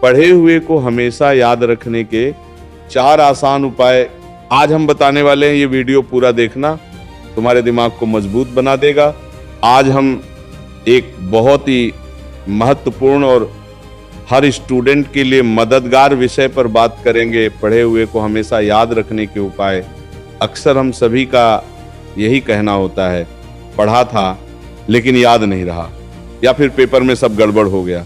पढ़े हुए को हमेशा याद रखने के 4 आसान उपाय आज हम बताने वाले हैं। ये वीडियो पूरा देखना, तुम्हारे दिमाग को मजबूत बना देगा। आज हम एक बहुत ही महत्वपूर्ण और हर स्टूडेंट के लिए मददगार विषय पर बात करेंगे। पढ़े हुए को हमेशा याद रखने के उपाय। अक्सर हम सभी का यही कहना होता है, पढ़ा था लेकिन याद नहीं रहा, या फिर पेपर में सब गड़बड़ हो गया।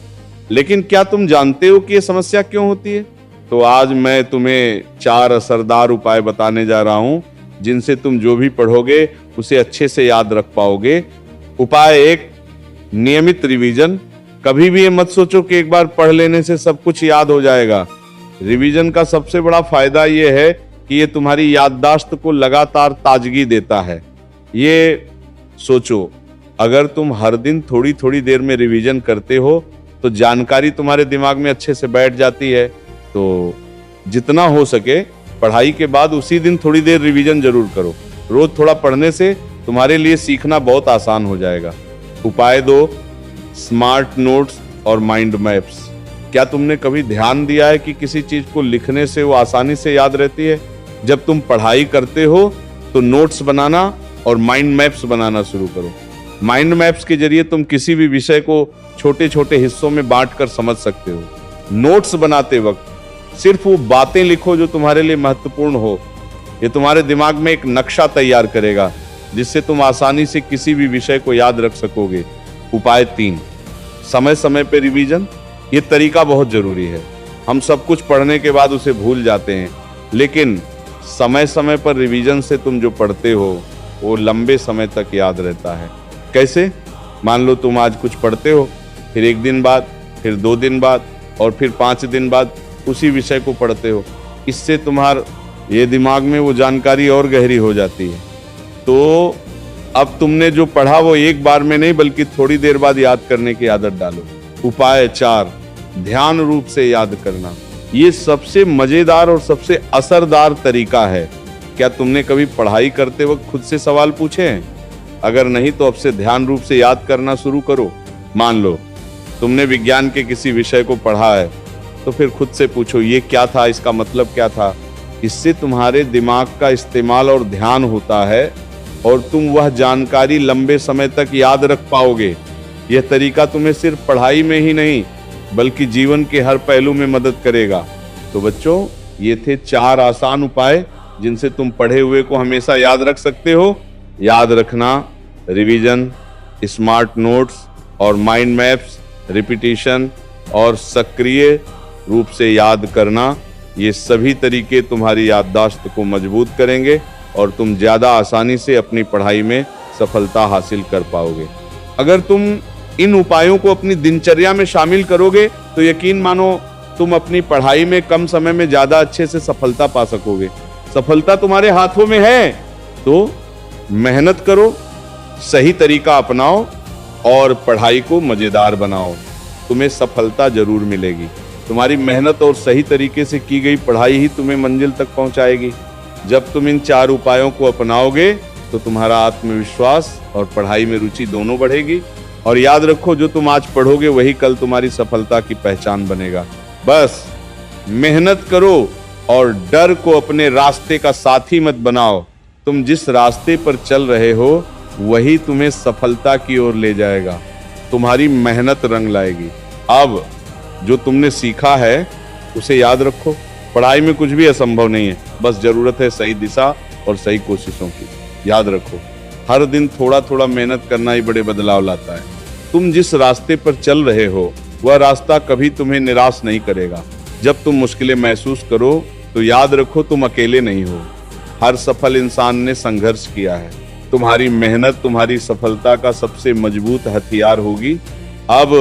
लेकिन क्या तुम जानते हो कि ये समस्या क्यों होती है? तो आज मैं तुम्हें 4 असरदार उपाय बताने जा रहा हूं, जिनसे तुम जो भी पढ़ोगे उसे अच्छे से याद रख पाओगे। उपाय 1, नियमित रिवीजन। कभी भी ये मत सोचो कि एक बार पढ़ लेने से सब कुछ याद हो जाएगा। रिवीजन का सबसे बड़ा फायदा ये है कि ये तुम्हारी याददाश्त को लगातार ताजगी देता है। ये सोचो, अगर तुम हर दिन थोड़ी थोड़ी देर में रिवीजन करते हो तो जानकारी तुम्हारे दिमाग में अच्छे से बैठ जाती है। तो जितना हो सके पढ़ाई के बाद उसी दिन थोड़ी देर रिवीजन जरूर करो। रोज थोड़ा पढ़ने से तुम्हारे लिए सीखना बहुत आसान हो जाएगा। उपाय 2, स्मार्ट नोट्स और माइंड मैप्स। क्या तुमने कभी ध्यान दिया है कि किसी चीज को लिखने से वो आसानी से याद रहती है? जब तुम पढ़ाई करते हो तो नोट्स बनाना और माइंड मैप्स बनाना शुरू करो। माइंड मैप्स के जरिए तुम किसी भी विषय को छोटे छोटे हिस्सों में बांटकर समझ सकते हो। नोट्स बनाते वक्त सिर्फ वो बातें लिखो जो तुम्हारे लिए महत्वपूर्ण हो। ये तुम्हारे दिमाग में एक नक्शा तैयार करेगा जिससे तुम आसानी से किसी भी विषय को याद रख सकोगे। उपाय 3, समय समय पर रिवीजन। ये तरीका बहुत जरूरी है। हम सब कुछ पढ़ने के बाद उसे भूल जाते हैं, लेकिन समय समय पर रिवीजन से तुम जो पढ़ते हो वो लंबे समय तक याद रहता है। कैसे? मान लो तुम आज कुछ पढ़ते हो, फिर 1 दिन बाद, फिर 2 दिन बाद और फिर 5 दिन बाद उसी विषय को पढ़ते हो। इससे तुम्हारे ये दिमाग में वो जानकारी और गहरी हो जाती है। तो अब तुमने जो पढ़ा वो एक बार में नहीं बल्कि थोड़ी देर बाद याद करने की आदत डालो। उपाय 4, ध्यान रूप से याद करना। ये सबसे मजेदार और सबसे असरदार तरीका है। क्या तुमने कभी पढ़ाई करते वक्त खुद से सवाल पूछे हैं? अगर नहीं तो अब से ध्यान रूप से याद करना शुरू करो। मान लो तुमने विज्ञान के किसी विषय को पढ़ा है, तो फिर खुद से पूछो ये क्या था, इसका मतलब क्या था। इससे तुम्हारे दिमाग का इस्तेमाल और ध्यान होता है और तुम वह जानकारी लंबे समय तक याद रख पाओगे। यह तरीका तुम्हें सिर्फ पढ़ाई में ही नहीं बल्कि जीवन के हर पहलू में मदद करेगा। तो बच्चों, ये थे 4 आसान उपाय जिनसे तुम पढ़े हुए को हमेशा याद रख सकते हो। याद रखना, रिवीजन, स्मार्ट नोट्स और माइंड मैप्स, रिपीटिशन और सक्रिय रूप से याद करना। ये सभी तरीके तुम्हारी याददाश्त को मजबूत करेंगे और तुम ज़्यादा आसानी से अपनी पढ़ाई में सफलता हासिल कर पाओगे। अगर तुम इन उपायों को अपनी दिनचर्या में शामिल करोगे तो यकीन मानो तुम अपनी पढ़ाई में कम समय में ज़्यादा अच्छे से सफलता पा सकोगे। सफलता तुम्हारे हाथों में है, तो मेहनत करो, सही तरीका अपनाओ और पढ़ाई को मजेदार बनाओ। तुम्हें सफलता जरूर मिलेगी। तुम्हारी मेहनत और सही तरीके से की गई पढ़ाई ही तुम्हें मंजिल तक पहुंचाएगी। जब तुम इन 4 उपायों को अपनाओगे तो तुम्हारा आत्मविश्वास और पढ़ाई में रुचि दोनों बढ़ेगी। और याद रखो, जो तुम आज पढ़ोगे वही कल तुम्हारी सफलता की पहचान बनेगा। बस मेहनत करो और डर को अपने रास्ते का साथी मत बनाओ। तुम जिस रास्ते पर चल रहे हो वही तुम्हें सफलता की ओर ले जाएगा। तुम्हारी मेहनत रंग लाएगी। अब जो तुमने सीखा है उसे याद रखो। पढ़ाई में कुछ भी असंभव नहीं है, बस जरूरत है सही दिशा और सही कोशिशों की। याद रखो, हर दिन थोड़ा थोड़ा मेहनत करना ही बड़े बदलाव लाता है। तुम जिस रास्ते पर चल रहे हो वह रास्ता कभी तुम्हें निराश नहीं करेगा। जब तुम मुश्किलें महसूस करो तो याद रखो तुम अकेले नहीं हो। हर सफल इंसान ने संघर्ष किया है। तुम्हारी मेहनत तुम्हारी सफलता का सबसे मजबूत हथियार होगी। अब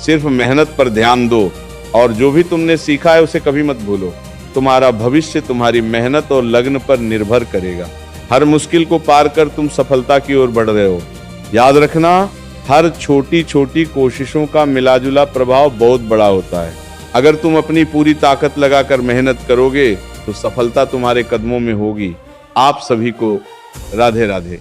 सिर्फ मेहनत पर ध्यान दो और जो भी तुमने सीखा है उसे कभी मत भूलो। तुम्हारा भविष्य तुम्हारी मेहनत और लगन पर निर्भर करेगा। हर मुश्किल को पार कर तुम सफलता की ओर बढ़ रहे हो। याद रखना, हर छोटी छोटी कोशिशों का मिलाजुला प्रभाव बहुत बड़ा होता है। अगर तुम अपनी पूरी ताकत लगाकर मेहनत करोगे तो सफलता तुम्हारे कदमों में होगी। आप सभी को राधे राधे।